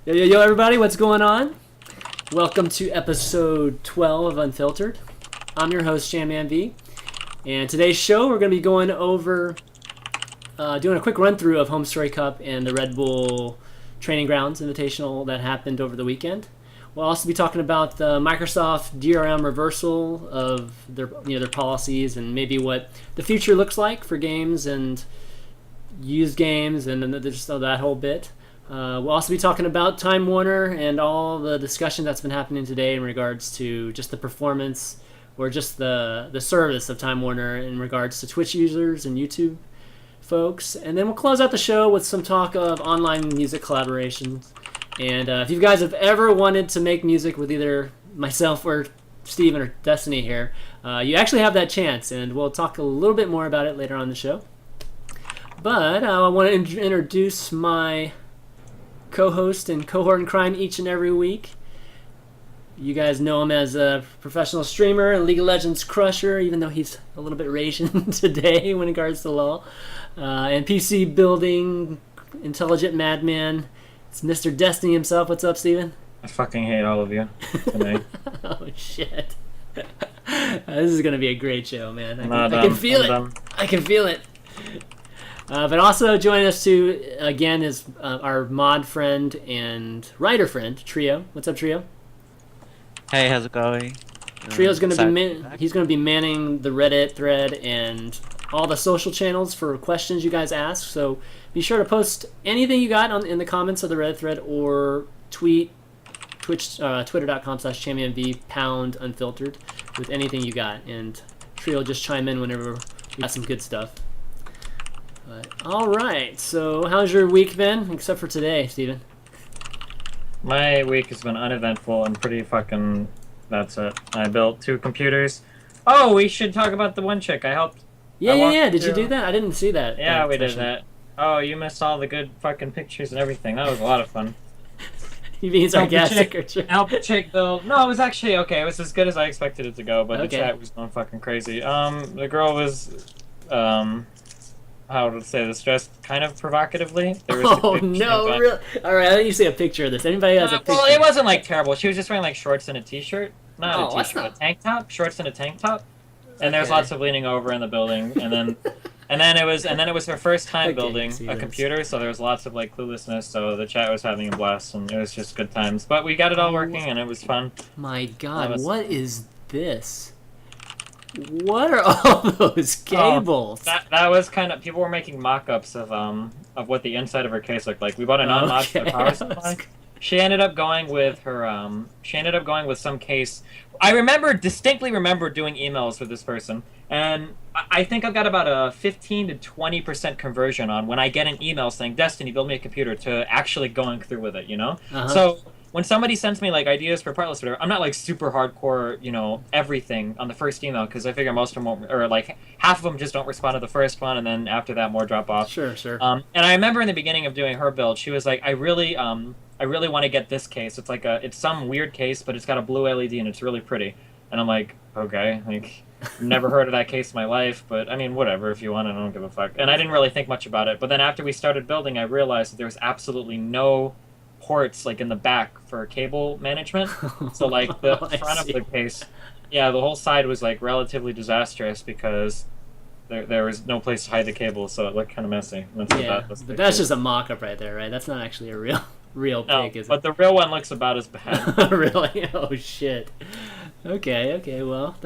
Yo, everybody, what's going on? Welcome to episode 12 of Unfiltered. I'm your host, ChanmanV, and today's show we're going to be going over, doing a quick run-through of HomeStory Cup and the Redbull Training Grounds Invitational that happened over the weekend. We'll also be talking about the Microsoft DRM reversal of their policies and maybe what the future looks like for games and used games and just that whole bit. We'll also be talking about Time Warner and all the discussion that's been happening today in regards to just the performance or just the service of Time Warner in regards to Twitch users and YouTube folks. And then we'll close out the show with some talk of online music collaborations. And if you guys have ever wanted to make music with either myself or Steven or Destiny here, you actually have that chance, and we'll talk a little bit more about it later on in the show. But I want to introduce my co-host and cohort in crime each and every week. You guys know him as a professional streamer and League of Legends crusher, even though he's a little bit raging today when it regards to LoL. And PC building, intelligent madman. It's Mr. Destiny himself. What's up, Steven? I fucking hate all of you today. Oh, shit. This is going to be a great show, man. I can feel it. I can feel it. But also joining us too again is our mod friend and writer friend Trio. What's up, Trio? Hey, how's it going? Trio's going to be he's going to be manning the Reddit thread and all the social channels for questions you guys ask. So be sure to post anything you got in the comments of the Reddit thread or tweet twitter.com/ChanmanV #unfiltered with anything you got, and Trio will just chime in whenever we got some good stuff. All right, so how's your week been, except for today, Steven? My week has been uneventful and pretty fucking... That's it. I built 2 computers. Oh, we should talk about the one chick I helped. Yeah. Did you do that? I didn't see that. Yeah, we did that. Oh, you missed all the good fucking pictures and everything. That was a lot of fun. You being sarcastic or true? Help the chick build. No, it was actually okay. It was as good as I expected it to go, but the chat was going fucking crazy. The girl was... how to say this, dressed kind of provocatively. There was really? Alright, let me see a picture of this. Anybody has a picture? Well, it wasn't like terrible. She was just wearing like shorts and a t-shirt. Not a t-shirt, not... a tank top. Shorts and a tank top. And there's lots of leaning over in the building, and then it was her first time building a computer, so there was lots of like cluelessness, so the chat was having a blast and it was just good times. But we got it all working and it was fun. My god, what is this? What are all those cables? That was kind of... People were making mock-ups of what the inside of her case looked like. We bought a non-modular power supply. She ended up going with her... She ended up going with some case... I distinctly remember doing emails with this person, and I think I've got about a 15 to 20% conversion on when I get an email saying, Destiny, build me a computer, to actually going through with it, you know? So... When somebody sends me like ideas for partless or whatever, I'm not like super hardcore, you know, everything on the first email, because I figure most of them won't, or like half of them just don't respond to the first one, and then after that more drop off. Sure. And I remember in the beginning of doing her build, she was like, I really want to get this case. It's like it's some weird case, but it's got a blue LED and it's really pretty. And I'm like, okay, like never heard of that case in my life, but I mean, whatever. If you want, I don't give a fuck. And I didn't really think much about it. But then after we started building, I realized that there was absolutely no ports like in the back for cable management. So like the front of the case, yeah, the whole side was like relatively disastrous because there was no place to hide the cable, so it looked kind of messy. But that's just a mock-up right there, right? That's not actually a real pic, is it? But the real one looks about as bad. Really? Oh shit. Okay, well,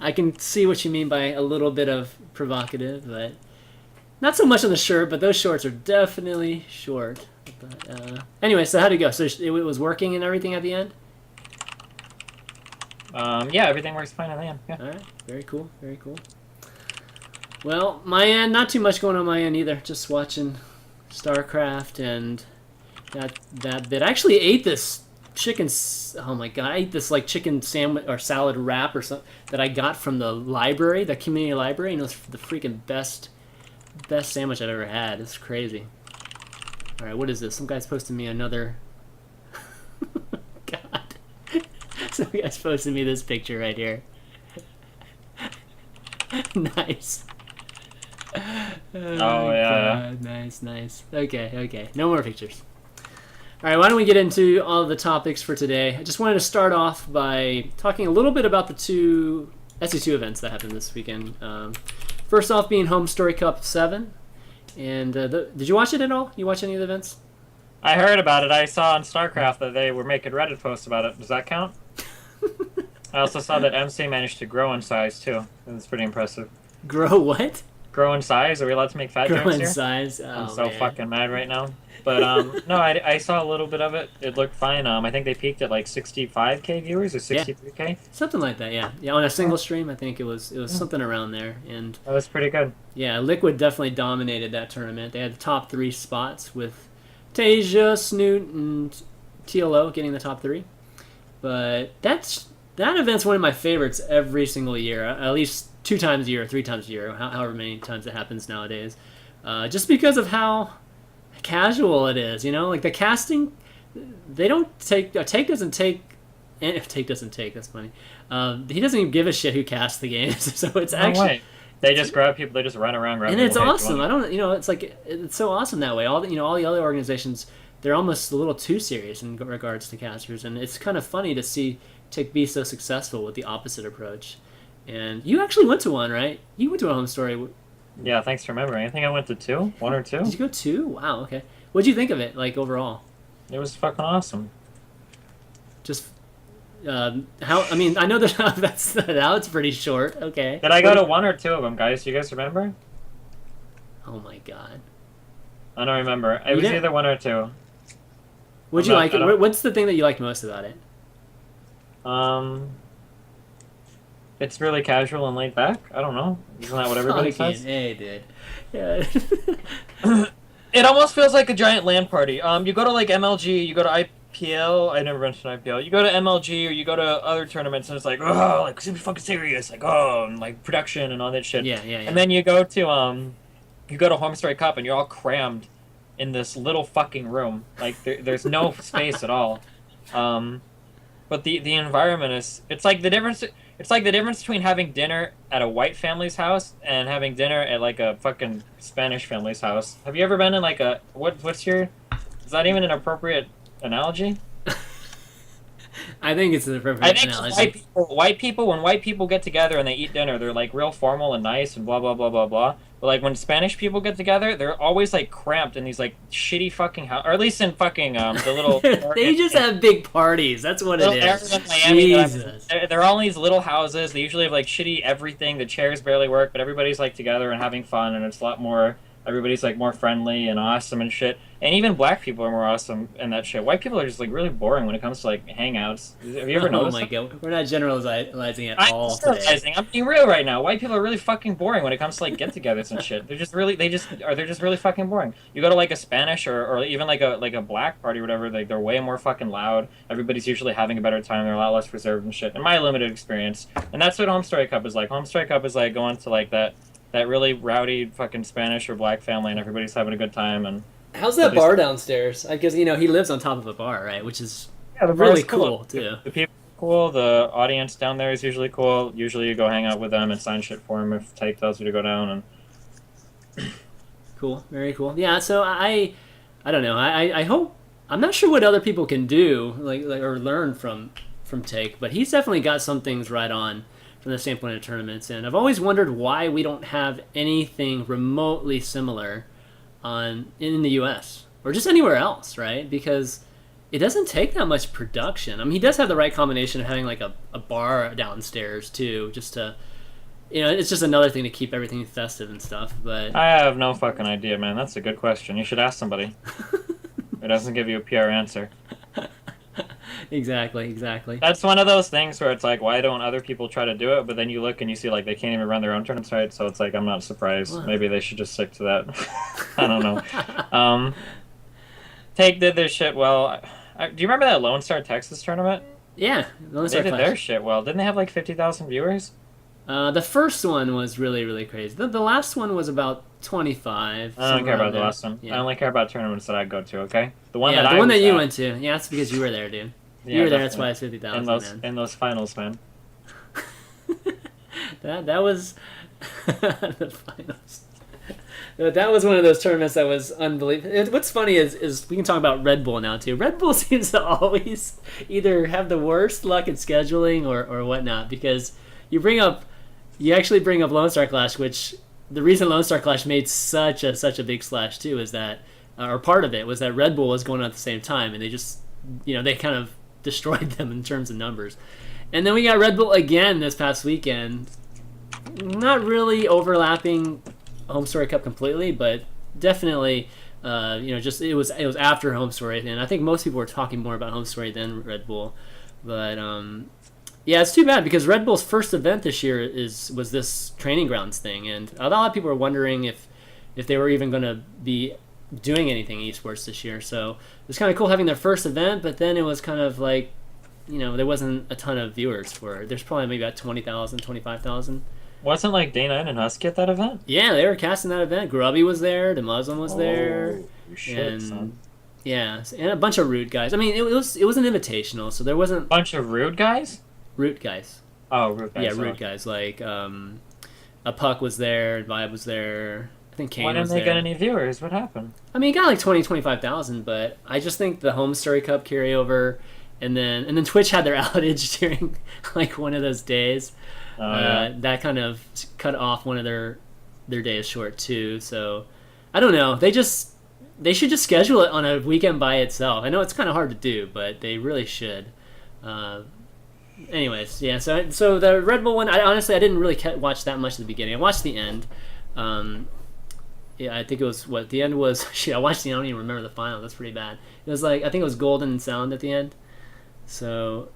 I can see what you mean by a little bit of provocative, but not so much on the shirt, but those shorts are definitely short. But, anyway, so how'd it go? So it was working and everything at the end? Yeah, everything works fine at the end. Yeah. All right, very cool. Well, my end, not too much going on my end either. Just watching StarCraft and that bit. I actually ate this chicken. Oh my god, I ate this like chicken sandwich or salad wrap or something that I got from the library, the community library. You know, it's the freaking best sandwich I've ever had. It's crazy. All right, what is this? Some guy's posting me another... God. Some guy's posting me this picture right here. Nice. Oh, yeah. God. Nice. Okay. No more pictures. All right, why don't we get into all of the topics for today? I just wanted to start off by talking a little bit about the two SC2 events that happened this weekend. First off being HomeStory Cup 7. And did you watch it at all? You watch any of the events? I heard about it. I saw on StarCraft that they were making Reddit posts about it. Does that count? I also saw that MC managed to grow in size, too. It's pretty impressive. Grow what? Grow in size? Are we allowed to make fat jokes here? Grow in size? Oh, I'm so man. fucking mad right now. But, no, I saw a little bit of it. It looked fine. I think they peaked at, like, 65K viewers or 63K. Something like that, yeah. Yeah, on a single stream, I think it was something around there. And That was pretty good. yeah, Liquid definitely dominated that tournament. They had the top 3 spots with Tasia, Snoot, and TLO getting the top 3. But that event's one of my favorites every single year, at least 2 times a year, 3 times a year, however many times it happens nowadays. Just because of how casual it is, you know, like the casting, they don't take. Take doesn't take, and if Take doesn't take, that's funny. He doesn't even give a shit who casts the games, so it's actually. They just grab people. They just run around. And it's awesome. I don't, it's like it's so awesome that way. All the other organizations, they're almost a little too serious in regards to casters, and it's kind of funny to see Take be so successful with the opposite approach. And you actually went to one, right? You went to a HomeStory. Yeah, thanks for remembering. I think I went to 2, 1 or 2. Did you go 2? Wow. Okay. What'd you think of it, like overall? It was fucking awesome. Just how? I mean, I know that now it's pretty short. Okay. Did I go to 1 or 2 of them, guys? Do you guys remember? Oh my god. I don't remember. It was either 1 or 2. What'd you like? What's the thing that you liked most about it? It's really casual and laid back. I don't know. Isn't that what everybody says? Hey, dude. Yeah. It almost feels like a giant LAN party. You go to like MLG, you go to IPL. I never mentioned IPL. You go to MLG or you go to other tournaments, and it's like, oh, like super fucking serious, like and like production and all that shit. Yeah. And then you go to HomeStory Cup, and you're all crammed in this little fucking room. Like there's no space at all. But the environment is. It's like the difference. It's like the difference between having dinner at a white family's house and having dinner at like a fucking Spanish family's house. Have you ever been in like a what's your? Is that even an appropriate analogy? I think it's an appropriate analogy. White people, when white people get together and they eat dinner, they're like real formal and nice and blah blah blah blah blah. But like when Spanish people get together, they're always like cramped in these like shitty fucking house, or at least in fucking the little. They just have big parties. That's what it is. Miami, Jesus. they're all in these little houses. They usually have like shitty everything. The chairs barely work, but everybody's like together and having fun, and it's a lot more. Everybody's like more friendly and awesome and shit. And even black people are more awesome and that shit. White people are just like really boring when it comes to like hangouts. Have you ever noticed? Oh my god, we're not generalizing at all today. I'm being real right now. White people are really fucking boring when it comes to like get-togethers and shit. They're just really fucking boring. You go to like a Spanish or even like a black party or whatever. Like they're way more fucking loud. Everybody's usually having a better time. They're a lot less reserved and shit. In my limited experience, and that's what HomeStory Cup is like. HomeStory Cup is like going to like that really rowdy fucking Spanish or black family, and everybody's having a good time. And how's that bar downstairs? Because he lives on top of a bar, right? Which is the really cool too. The people are cool. The audience down there is usually cool. Usually you go hang out with them and sign shit for them if Type tells you to go down. And cool, very cool. Yeah. So I don't know. I hope. I'm not sure what other people can do like or learn from Take, but he's definitely got some things right on from the standpoint of tournaments, and I've always wondered why we don't have anything remotely similar in the U.S. or just anywhere else, right? Because it doesn't take that much production. I mean, he does have the right combination of having like a bar downstairs too, just to, it's just another thing to keep everything festive and stuff. But I have no fucking idea, man. That's a good question. You should ask somebody. It doesn't give you a PR answer. Exactly. That's one of those things where it's like, why don't other people try to do it? But then you look and you see like they can't even run their own tournaments right. So it's like, I'm not surprised. What? Maybe they should just stick to that. I don't know. Take did their shit well. Do you remember that Lone Star Texas tournament? Yeah, Lone Star. They did their shit well. Didn't they have like 50,000 viewers? The first one was really, really crazy. The last one was about 25. I don't care about the last one. Yeah. I only care about tournaments that I go to, okay? The one that you went to. Yeah, that's because you were there, dude. You were there, that's why it's 50,000, man. In those finals, man. that was the finals. That was one of those tournaments that was unbelievable. What's funny is we can talk about Red Bull now too. Red Bull seems to always either have the worst luck in scheduling or whatnot, because you actually bring up Lone Star Clash, which the reason Lone Star Clash made such a big splash too is that, or part of it was that Red Bull was going on at the same time, and they just they kind of destroyed them in terms of numbers. And then we got Red Bull again this past weekend, not really overlapping HomeStory Cup completely, but definitely, just it was after HomeStory, and I think most people were talking more about HomeStory than Red Bull. But yeah, it's too bad because Red Bull's first event this year was this training grounds thing, and a lot of people were wondering if they were even going to be doing anything esports this year. So it was kind of cool having their first event, but then it was kind of like, there wasn't a ton of viewers for it. There's probably maybe about 20,000, 25,000. Wasn't like Day9 and Husky at that event? Yeah, they were casting that event. Grubby was there. The Muslim was there. Shit, and son. yeah, and a bunch of Root guys. I mean, it was an invitational, so there wasn't Bunch of rude guys? Root guys. Oh, rude guys. Yeah, sorry. Root guys. Like a Puck was there. Vibe was there. I think Kane Why didn't was they there. get any viewers? What happened? I mean, it got like 20, 25,000, but I just think the HomeStory Cup carryover, and then Twitch had their outage during like one of those days. Yeah. That kind of cut off one of their days short too. So I don't know. They should just schedule it on a weekend by itself. I know it's kind of hard to do, but they really should. Anyways, yeah. So the Red Bull one, I didn't really watch that much at the beginning. I watched the end. Yeah, I think it was the end was. Shit, I watched the end. I don't even remember the final. That's pretty bad. It was like, I think it was Golden and Sound at the end. So,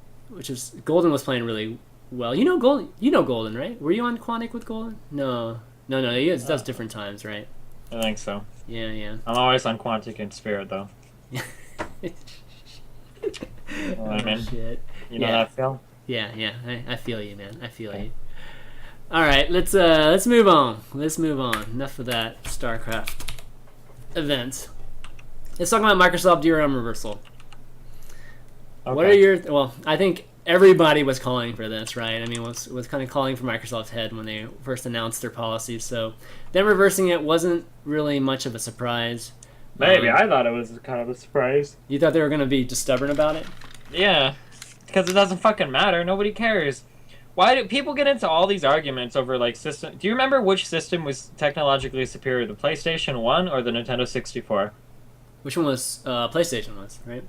Golden was playing really well. Golden, right? Were you on Quantic with Golden? No. That's different times, right? I think so. Yeah. I'm always on Quantic and Spirit, though. You know what I mean? Shit. You know that feel? Yeah. I feel you, man. I feel you. All right, let's move on. Enough of that StarCraft event. Let's talk about Microsoft DRM reversal. Okay. What are well, I think everybody was calling for this, right? I mean, was kind of calling for Microsoft's head when they first announced their policies. So them reversing it wasn't really much of a surprise. Maybe. I thought it was kind of a surprise. You thought they were going to be just stubborn about it? Yeah. Because it doesn't fucking matter. Nobody cares. Why do people get into all these arguments over, like, system? Do you remember which system was technologically superior, the PlayStation 1 or the Nintendo 64? Which one was PlayStation was, right?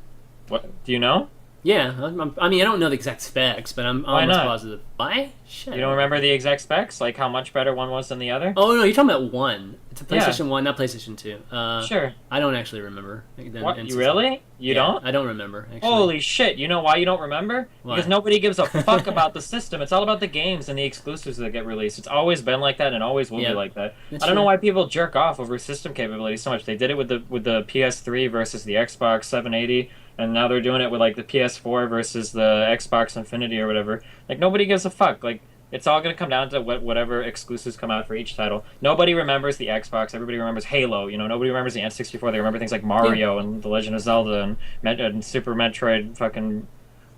What? Do you know? Yeah, I mean, I don't know the exact specs, but I'm Why almost not? positive. Why? Shit. You don't remember the exact specs? Like how much better one was than the other? Oh, no, you're talking about one. It's a Yeah. PlayStation 1, not PlayStation 2. Sure. I don't actually remember. What? You really? You don't? I don't remember, actually. Holy shit. You know why you don't remember? Why? Because nobody gives a fuck about the system. It's all about the games and the exclusives that get released. It's always been like that and always will be like that. That's I don't know true. why people jerk off over system capabilities so much. They did it with the PS3 versus the Xbox 780, and now they're doing it with like the PS4 versus the Xbox Infinity or whatever. Like nobody gives a fuck. Like it's all gonna come down to whatever exclusives come out for each title. Nobody remembers the Xbox. Everybody remembers Halo. Nobody remembers the N64. They remember things like Mario and The Legend of Zelda and Super Metroid, fucking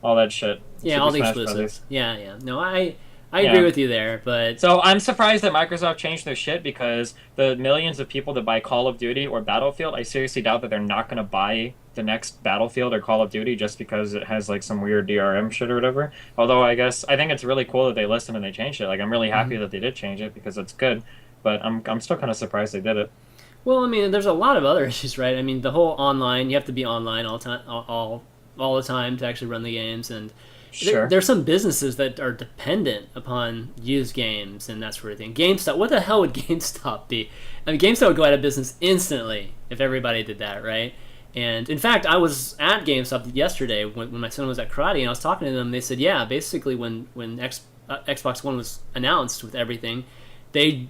all that shit. Yeah, Super all the Smash exclusives. Brothers. Yeah. No, I agree with you there, but So I'm surprised that Microsoft changed their shit because the millions of people that buy Call of Duty or Battlefield, I seriously doubt that they're not going to buy the next Battlefield or Call of Duty just because it has like some weird DRM shit or whatever. Although I think it's really cool that they listened and they changed it. Like I'm really happy that they did change it because it's good, but I'm still kind of surprised they did it. well, I mean, there's a lot of other issues, right? I mean, the whole online, you have to be online all the time to actually run the games, and Sure. there's some businesses that are dependent upon used games and that sort of thing. GameStop, what the hell would GameStop be? I mean, GameStop would go out of business instantly if everybody did that, right? And in fact, I was at GameStop yesterday when my son was at karate, and I was talking to them. They said, yeah, basically when Xbox One was announced with everything, they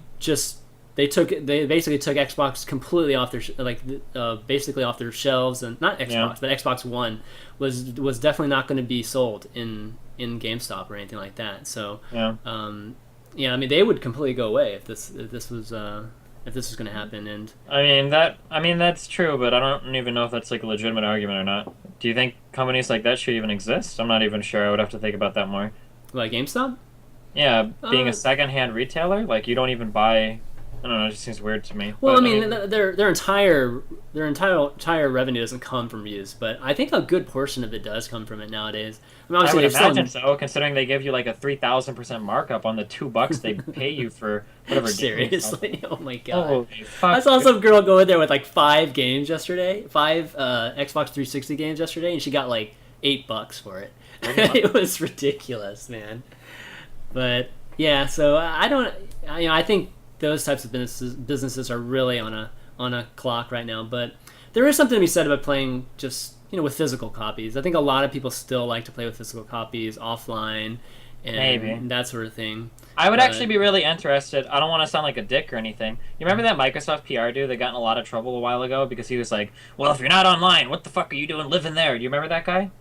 basically took Xbox completely off their basically off their shelves, and not Xbox, but Xbox One was definitely not going to be sold in GameStop or anything like that. So Yeah. I mean, they would completely go away if this was going to happen. And I mean that's true, but I don't even know if that's like a legitimate argument or not. Do you think companies like that should even exist? I'm not even sure. I would have to think about that more. like GameStop. Yeah, being a secondhand retailer, like you don't even buy. I don't know. It just seems weird to me. Well, But, I mean, their entire revenue doesn't come from views, but I think a good portion of it does come from it nowadays. I mean, I obviously, would there's imagine some. so, considering they give you like a 3,000% markup on the $2 they pay you for whatever game you sell. Seriously, oh my god! Holy fuck! I saw some girl go in there with like 5 games yesterday, 5 Xbox 360 games yesterday, and she got like $8 for it. It was ridiculous, man. But yeah, so I think those types of businesses are really on a clock right now. But there is something to be said about playing just with physical copies. I think a lot of people still like to play with physical copies offline and Maybe. that sort of thing. I would actually be really interested. I don't want to sound like a dick or anything. You remember that Microsoft PR dude that got in a lot of trouble a while ago because he was like, "Well, if you're not online, what the fuck are you doing living there?" Do you remember that guy?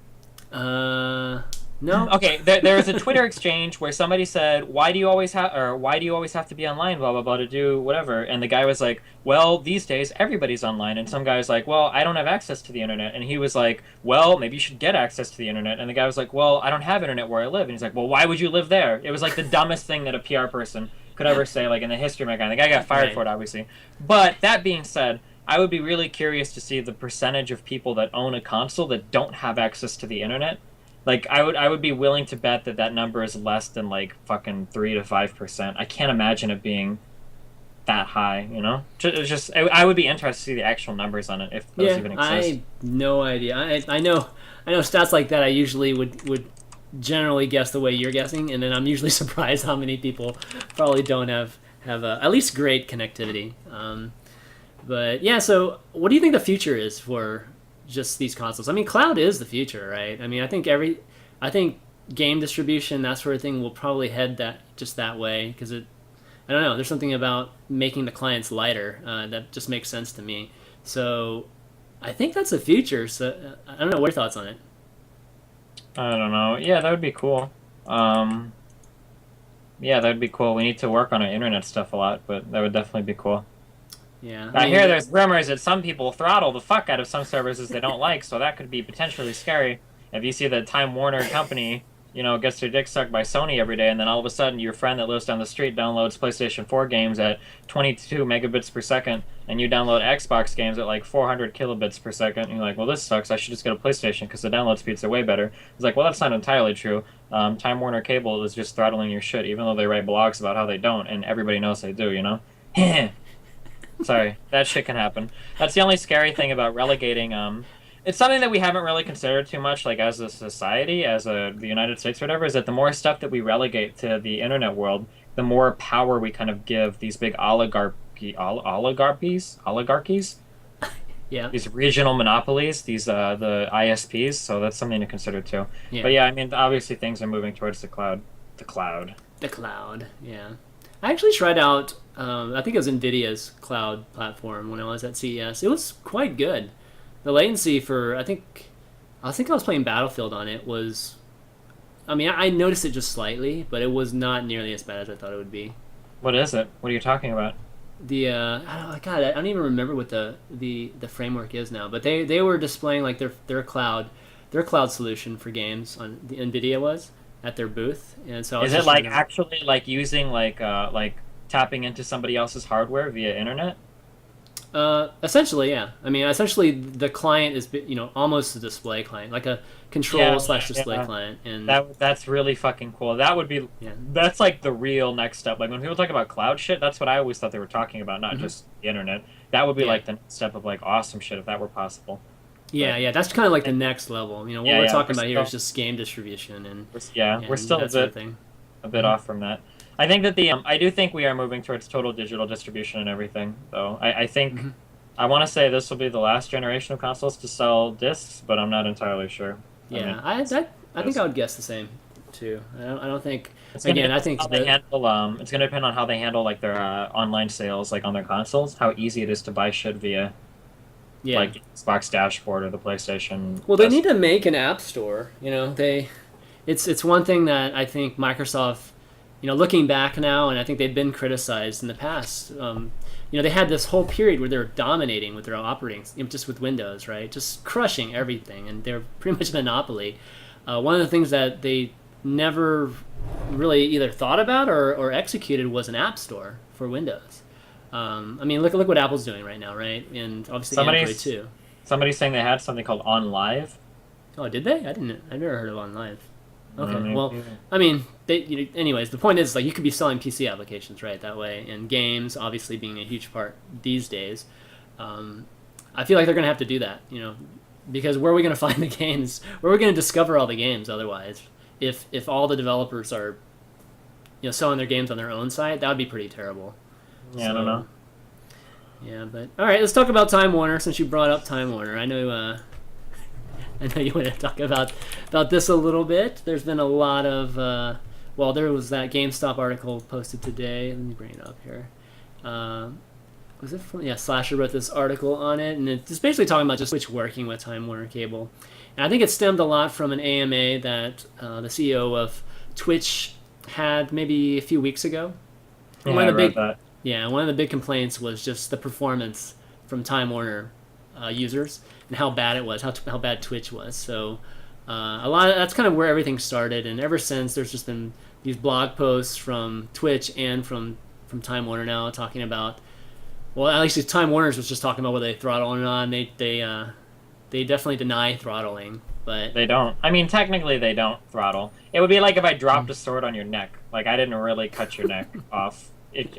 No. Okay, there was a Twitter exchange where somebody said, why do you always have to be online, blah blah blah, to do whatever?" And the guy was like, "Well, these days everybody's online." And some guy was like, "Well, I don't have access to the internet." And he was like, "Well, maybe you should get access to the internet." And the guy was like, "Well, I don't have internet where I live." And he's like, "Well, why would you live there?" It was like the dumbest thing that a PR person could ever say, like in the history of mankind. The guy got fired for it, obviously. But that being said, I would be really curious to see the percentage of people that own a console that don't have access to the internet. Like, I would be willing to bet that number is less than like fucking 3 to 5%. I can't imagine it being that high. It's just I would be interested to see the actual numbers on it if those even exist. I no idea. I know stats like that. I usually would generally guess the way you're guessing, and then I'm usually surprised how many people probably don't have at least great connectivity. But yeah, so what do you think the future is for just these consoles? I mean, cloud is the future, right? I mean, I think game distribution, that sort of thing, will probably head that way because I don't know. There's something about making the clients lighter that just makes sense to me. So I think that's the future. So I don't know. What are your thoughts on it? I don't know. Yeah, that would be cool. Yeah, that would be cool. We need to work on our internet stuff a lot, but that would definitely be cool. Yeah, I hear there's rumors that some people throttle the fuck out of some services they don't like, so that could be potentially scary. If you see the Time Warner company, gets their dick sucked by Sony every day, and then all of a sudden your friend that lives down the street downloads PlayStation 4 games at 22 megabits per second, and you download Xbox games at like 400 kilobits per second, and you're like, well, this sucks. I should just get a PlayStation because the download speeds are way better. It's like, well, that's not entirely true. Time Warner Cable is just throttling your shit, even though they write blogs about how they don't, and everybody knows they do, Sorry, that shit can happen. That's the only scary thing about relegating. It's something that we haven't really considered too much, like as a society, the United States or whatever, is that the more stuff that we relegate to the internet world, the more power we kind of give these big oligarchies? Yeah. These regional monopolies, the ISPs, so that's something to consider too. Yeah. But yeah, I mean, obviously things are moving towards the cloud. The cloud, yeah. I actually tried out, I think it was NVIDIA's cloud platform when I was at CES. It was quite good. The latency for, I think I was playing Battlefield on it was, I mean, I noticed it just slightly, but it was not nearly as bad as I thought it would be. What is it? What are you talking about? I don't even remember what the framework is now, but they were displaying like their cloud solution for games on the NVIDIA was at their booth, and so is it like actually like using like tapping into somebody else's hardware via internet? Essentially, yeah. I mean, essentially the client is almost a display client, like a control/display client, and that's really fucking cool. That would be that's like the real next step. Like when people talk about cloud shit, that's what I always thought they were talking about, not just the internet. That would be like the next step of like awesome shit if that were possible. Yeah, that's kind of like the next level. What we're talking about here is just game distribution, and we're still a bit off from that. I think that I do think we are moving towards total digital distribution and everything, though. I think I want to say this will be the last generation of consoles to sell discs, but I'm not entirely sure. Yeah, I think I would guess the same too. I don't think. It's going to depend on how they handle like their online sales, like on their consoles. How easy it is to buy shit via. Yeah. Like Xbox dashboard or the PlayStation. Well, they need to make an app store. It's one thing that I think Microsoft, looking back now, and I think they've been criticized in the past. They had this whole period where they were dominating with their operating, just with Windows, right? Just crushing everything, and they're pretty much a monopoly. One of the things that they never really either thought about or executed was an app store for Windows. I mean, look what Apple's doing right now, right? And obviously Android too. Somebody's saying they had something called On Live. Oh, did they? I never heard of On Live. Okay, Mm, well, I mean, anyways, the point is, like, you could be selling PC applications, right, that way, and games, obviously, being a huge part these days. I feel like they're going to have to do that, because where are we going to find the games? Where are we going to discover all the games otherwise? If all the developers are, selling their games on their own site, that would be pretty terrible. Yeah, I don't know. Yeah, but all right, let's talk about Time Warner since you brought up Time Warner. I know you want to talk about this a little bit. There's been a lot of there was that GameStop article posted today. Let me bring it up here. Was it from Slasher wrote this article on it, and it's basically talking about just Twitch working with Time Warner Cable. And I think it stemmed a lot from an AMA that the CEO of Twitch had maybe a few weeks ago. Yeah, I read that. Yeah, one of the big complaints was just the performance from Time Warner users and how bad it was, how bad Twitch was. So that's kind of where everything started, and ever since there's just been these blog posts from Twitch and from Time Warner now talking about, well, at least Time Warner's was just talking about whether they throttle or not. And they definitely deny throttling, but they don't. I mean, technically they don't throttle. It would be like if I dropped a sword on your neck. Like, I didn't really cut your neck off.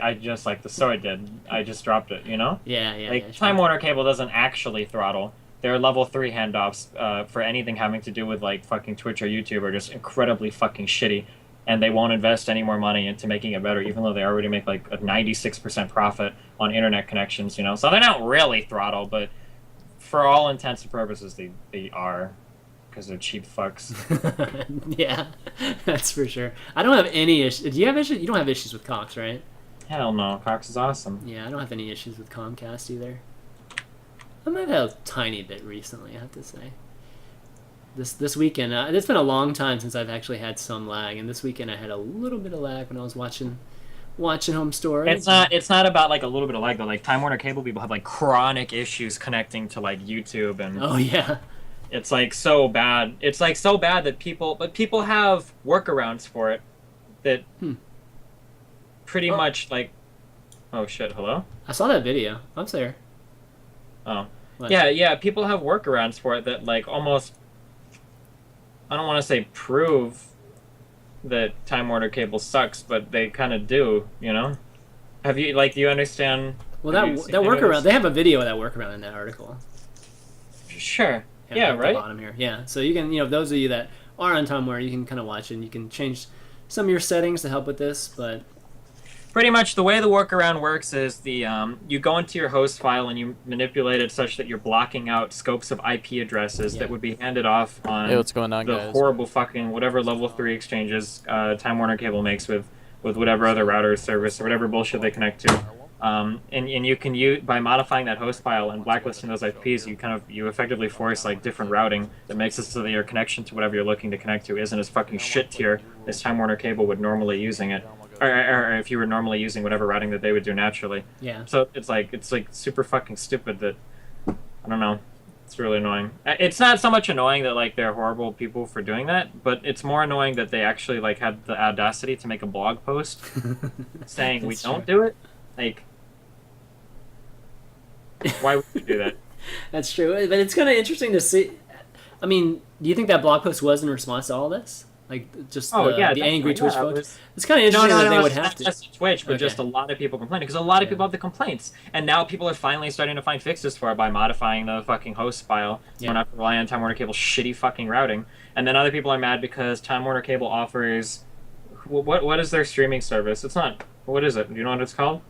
I just, like the sword did. I just dropped it, Yeah. Like, sure. Time Warner Cable doesn't actually throttle. Their level 3 handoffs for anything having to do with, like, fucking Twitch or YouTube are just incredibly fucking shitty. And they won't invest any more money into making it better, even though they already make, like, a 96% profit on internet connections, So they're not really throttle, but for all intents and purposes, they are. Because they're cheap fucks. Yeah, that's for sure. I don't have any issues. Do you have issues? You don't have issues with Cox, right? Hell no, Cox is awesome. Yeah, I don't have any issues with Comcast either. I might have had a tiny bit recently, I have to say. This weekend, it's been a long time since I've actually had some lag, and this weekend I had a little bit of lag when I was watching HomeStory. It's not about like a little bit of lag though. Like Time Warner Cable people have like chronic issues connecting to like YouTube and. Oh yeah. It's like so bad. It's like so bad that people have workarounds for it that pretty much like. Oh shit! Hello. I saw that video. I'm there. Oh. What? Yeah. People have workarounds for it that like almost. I don't want to say prove that Time Warner Cable sucks, but they kind of do. Have you do you understand? Well, that workaround. They have a video of that workaround in that article. Sure. Yeah, at right. The bottom here. Yeah, so you can, those of you that are on Time Warner, you can kind of watch it and you can change some of your settings to help with this, but pretty much the way the workaround works is you go into your host file and you manipulate it such that you're blocking out scopes of IP addresses that would be handed off on what's going on, the guys? Horrible fucking whatever level 3 exchanges Time Warner Cable makes with whatever other router or service or whatever bullshit they connect to. And you can use by modifying that host file and blacklisting those IPs, you effectively force like different routing that makes it so that your connection to whatever you're looking to connect to isn't as fucking shit tier as Time Warner Cable would normally using it, or if you were normally using whatever routing that they would do naturally. Yeah. So it's like super fucking stupid that I don't know. It's really annoying. It's not so much annoying that like they're horrible people for doing that, but it's more annoying that they actually like had the audacity to make a blog post saying we don't do it. Like, why would you do that? That's true, but it's kind of interesting to see. I mean, do you think that blog post was in response to all this? Like, just the angry Twitch folks? It's kind of interesting that they would have to. Not just Twitch, but just a lot of people complaining. Because a lot of people have the complaints. And now people are finally starting to find fixes for it by modifying the fucking host file. So we're not relying on Time Warner Cable's shitty fucking routing. And then other people are mad because Time Warner Cable offers... What is their streaming service? It's not... What is it? Do you know what it's called?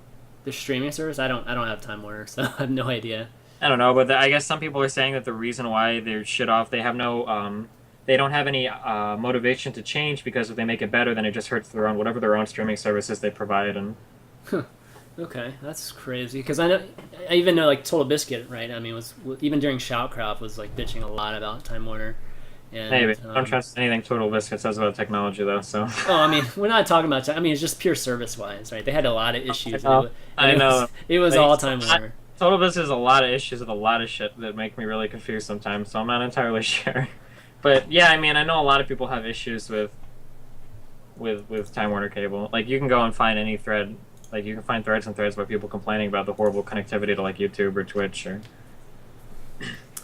The streaming service? I don't have Time Warner, so I have no idea. I don't know, but I guess some people are saying that the reason why they're shit off, they have no... they don't have any motivation to change because if they make it better, then it just hurts whatever their own streaming services they provide. And okay, that's crazy. Because I even know like Total Biscuit, right? I mean, even during Shoutcraft was like bitching a lot about Time Warner. And, maybe don't trust anything Total Biscuit says about technology, though. So. Oh, I mean, we're not talking about. I mean, it's just pure service-wise, right? They had a lot of issues. I know. It was all Time Warner. Total Biscuit has a lot of issues with a lot of shit that make me really confused sometimes. So I'm not entirely sure. But yeah, I mean, I know a lot of people have issues with Time Warner Cable. Like, you can go and find any thread Like you can find threads and threads about people complaining about the horrible connectivity to like YouTube or Twitch or.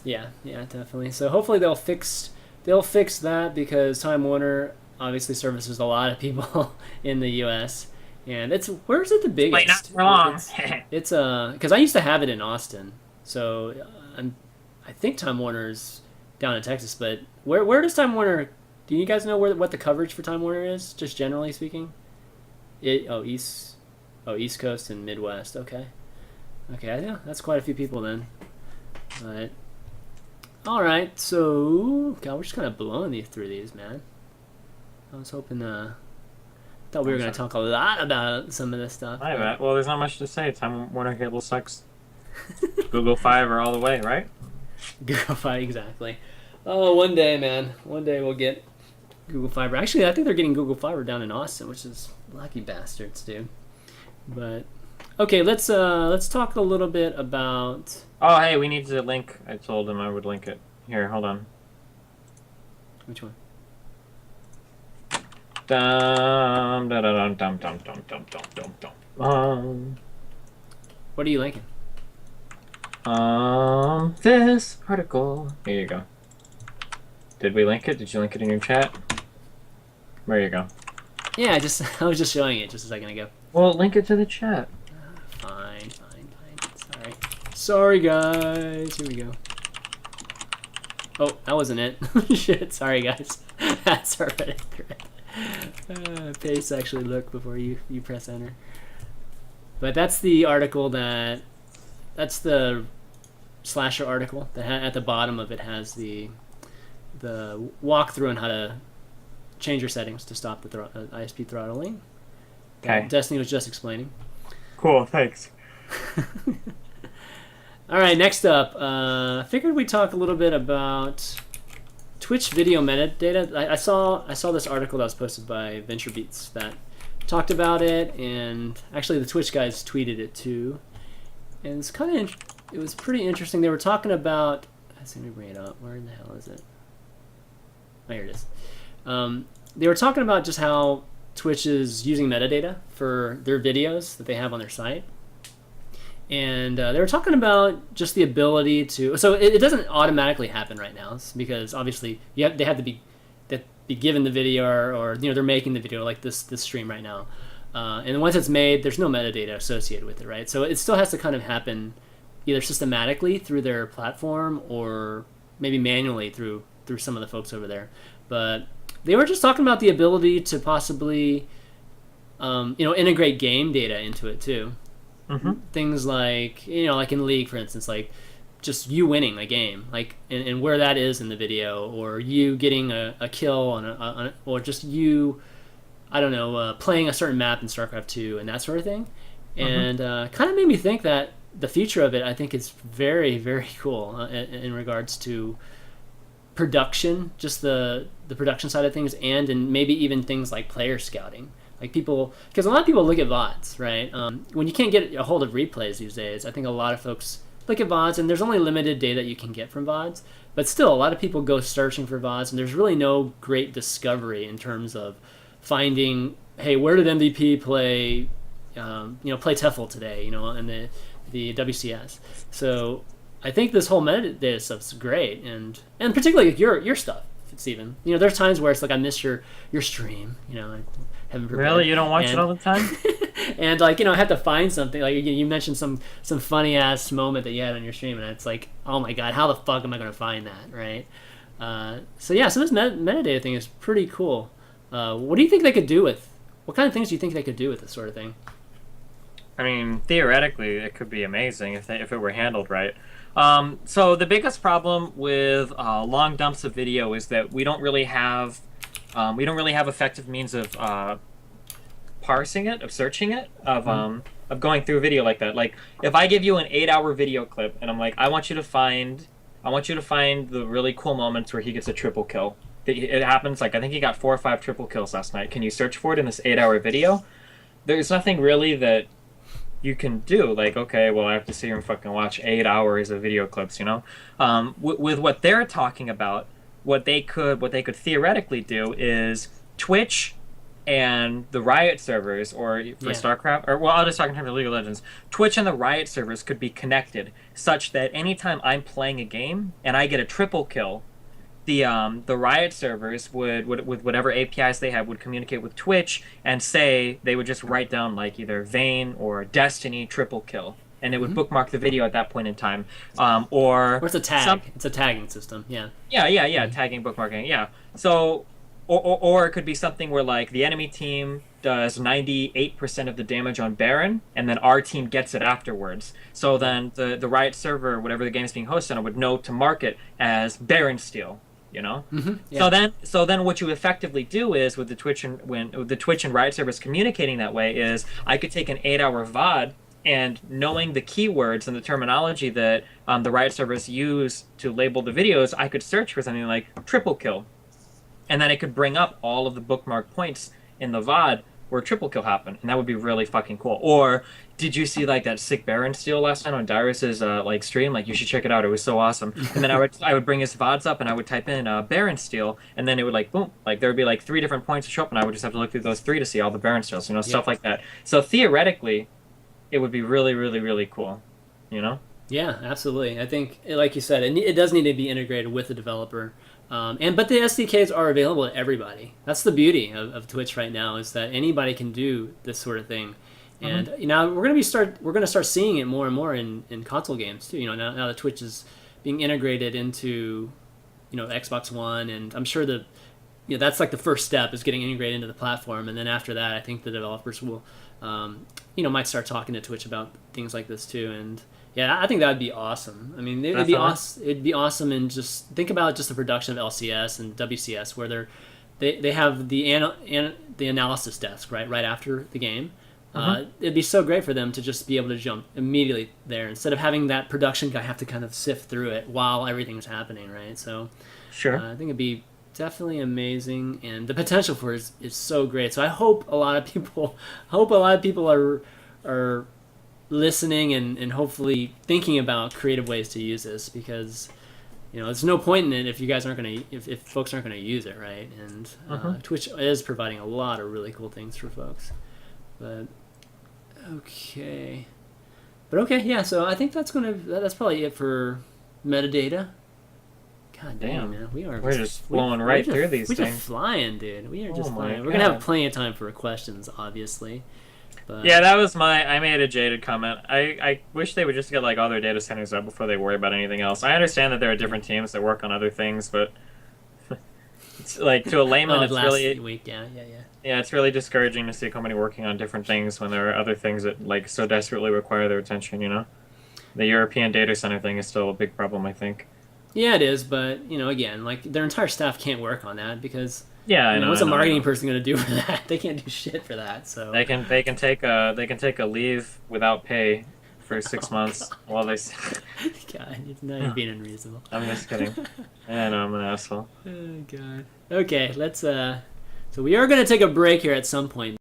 Yeah, definitely. So hopefully they'll fix that, because Time Warner obviously services a lot of people in the U.S. and where is it the biggest? Wait, not wrong. It's because I used to have it in Austin, so I think Time Warner's down in Texas. But where does Time Warner? Do you guys know what the coverage for Time Warner is, just generally speaking? East Coast and Midwest. Okay, yeah, that's quite a few people then. All right, so God, we're just kind of blowing through these, man. I was hoping, thought we were going to talk a lot about some of this stuff. Well, there's not much to say. Time Warner Cable sucks. Google Fiber all the way, right? Google Fiber, exactly. Oh, one day, man. One day we'll get Google Fiber. Actually, I think they're getting Google Fiber down in Austin, which is lucky bastards, dude. But okay, let's talk a little bit about. Oh, hey, we need to link. I told him I would link it. Here, hold on. Which one? Dum dum dum dum dum dum dum dum dum. What are you linking? This article. Here you go. Did we link it? Did you link it in your chat? There you go. Yeah, I was just showing it just a second ago. Well, link it to the chat. Fine. Sorry, guys. Here we go. Oh, that wasn't it. Shit. Sorry, guys. That's our Reddit thread. Paste actually look before you press enter. But that's the article that's the slasher article that at the bottom of it has the walkthrough on how to change your settings to stop the ISP throttling. Okay. Destiny was just explaining. Cool. Thanks. All right. Next up, I figured we'd talk a little bit about Twitch video metadata. I saw this article that was posted by VentureBeats that talked about it, and actually the Twitch guys tweeted it too. And it's it was pretty interesting. They were talking about. Let me bring it up. Where in the hell is it? Oh, here it is. They were talking about just how Twitch is using metadata for their videos that they have on their site. And they were talking about just the ability to... So it doesn't automatically happen right now, because obviously they have to be given the video, or they're making the video like this stream right now. And once it's made, there's no metadata associated with it, right? So it still has to kind of happen either systematically through their platform or maybe manually through some of the folks over there. But they were just talking about the ability to possibly, integrate game data into it too. Mm-hmm. Things like, like in League, for instance, like just you winning a game, like and where that is in the video, or you getting a kill on or just you, I don't know, playing a certain map in StarCraft 2 and that sort of thing. And kind of made me think that the future of it, I think, is very, very cool in regards to production, just the production side of things, and maybe even things like player scouting. Like people, because a lot of people look at VODs, right? When you can't get a hold of replays these days, I think a lot of folks look at VODs, and there's only limited data you can get from VODs. But still, a lot of people go searching for VODs, and there's really no great discovery in terms of finding, hey, where did MVP play, play Tefl today, in the WCS. So I think this whole metadata stuff's great, and particularly like your stuff, Steven. There's times where it's like I miss your stream. I haven't prepared. Really, you don't watch it all the time? And I have to find something. Like you mentioned some funny ass moment that you had on your stream, and it's like, oh my god, how the fuck am I going to find that, right? So this metadata thing is pretty cool. What do you think they could do with? What kind of things do you think they could do with this sort of thing? I mean, theoretically, it could be amazing if it were handled right. So the biggest problem with long dumps of video is that we don't really have effective means of parsing it, of searching it, of going through a video like that. Like if I give you an 8-hour video clip and I'm like, I want you to find the really cool moments where he gets a triple kill. It happens, like I think he got 4 or 5 triple kills last night. Can you search for it in this 8-hour video? There's nothing really that you can do. Like, okay, well, I have to sit here and fucking watch 8 hours of video clips, with what they're talking about, what they could theoretically do is Twitch and the Riot servers, or for Yeah. StarCraft, or well, I'll just talk in terms of League of Legends. Twitch and the Riot servers could be connected such that anytime I'm playing a game and I get a triple kill, the Riot servers would with whatever APIs they have would communicate with Twitch and say they would just write down like either Vayne or Destiny triple kill, and it would bookmark the video at that point in time, Or it's a tag. It's a tagging system. Yeah. yeah, tagging, bookmarking, yeah. So, or it could be something where like the enemy team does 98% of the damage on Baron, and then our team gets it afterwards. So then the Riot server, whatever the game is being hosted on, would know to mark it as Baron steal. You know. Yeah. So then what you effectively do is with the Twitch and with the Twitch and Riot servers communicating that way is I could take an 8-hour VOD, and knowing the keywords and the terminology that the Riot servers use to label the videos, I could search for something like triple kill, and then it could bring up all of the bookmark points in the VOD where triple kill happened, and that would be really fucking cool. Or did you see like that sick Baron steal last night on Dyrus's like stream? Like you should check it out. It was so awesome. And then I would bring his VODs up and I would type in Baron steal, and then it would like boom, like there would be like 3 different points to show up, and I would just have to look through those 3 to see all the Baron steals, you know, stuff like that. So theoretically, it would be really, really, really cool, you know. Yeah, absolutely. I think, like you said, it does need to be integrated with the developer. But the SDKs are available to everybody. That's the beauty of Twitch right now, is that anybody can do this sort of thing. And we're gonna start seeing it more and more in console games too. You know, now that Twitch is being integrated into, you know, Xbox One, and I'm sure that, you know, that's like the first step, is getting integrated into the platform, and then after that, I think the developers will, you know, might start talking to Twitch about things like this too. And yeah, I think that would be awesome. I mean, it'd be awesome. It'd be awesome, and just think about just the production of LCS and WCS, where they have the analysis desk right after the game. It'd be so great for them to just be able to jump immediately there, instead of having that production guy have to kind of sift through it while everything's happening, right? So, Sure. I think it'd be definitely amazing, and the potential for it is so great. So I hope a lot of people are listening and hopefully thinking about creative ways to use this, because, you know, there's no point in it if you guys aren't going to, if folks aren't going to use it, right? And Twitch is providing a lot of really cool things for folks. But okay, yeah. So I think that's probably it for metadata. God damn, man, we're just flowing right through these things. We're just flying, dude. We are just flying. God. We're gonna have plenty of time for questions, obviously. But Yeah, that was I made a jaded comment. I wish they would just get like all their data centers up before they worry about anything else. I understand that there are different teams that work on other things, but it's like, to a layman, it's last really week, yeah. yeah, it's really discouraging to see a company working on different things when there are other things that like so desperately require their attention. You know, the European data center thing is still a big problem, I think. Yeah, it is, but, you know, again, like, their entire staff can't work on that, because Yeah, I you know. what's a marketing person going to do for that? They can't do shit for that. So They can take a leave without pay for 6 months while they. God, now you're being unreasonable. I'm just kidding. I know I'm an asshole. Oh God. Okay, let's. So we are going to take a break here at some point.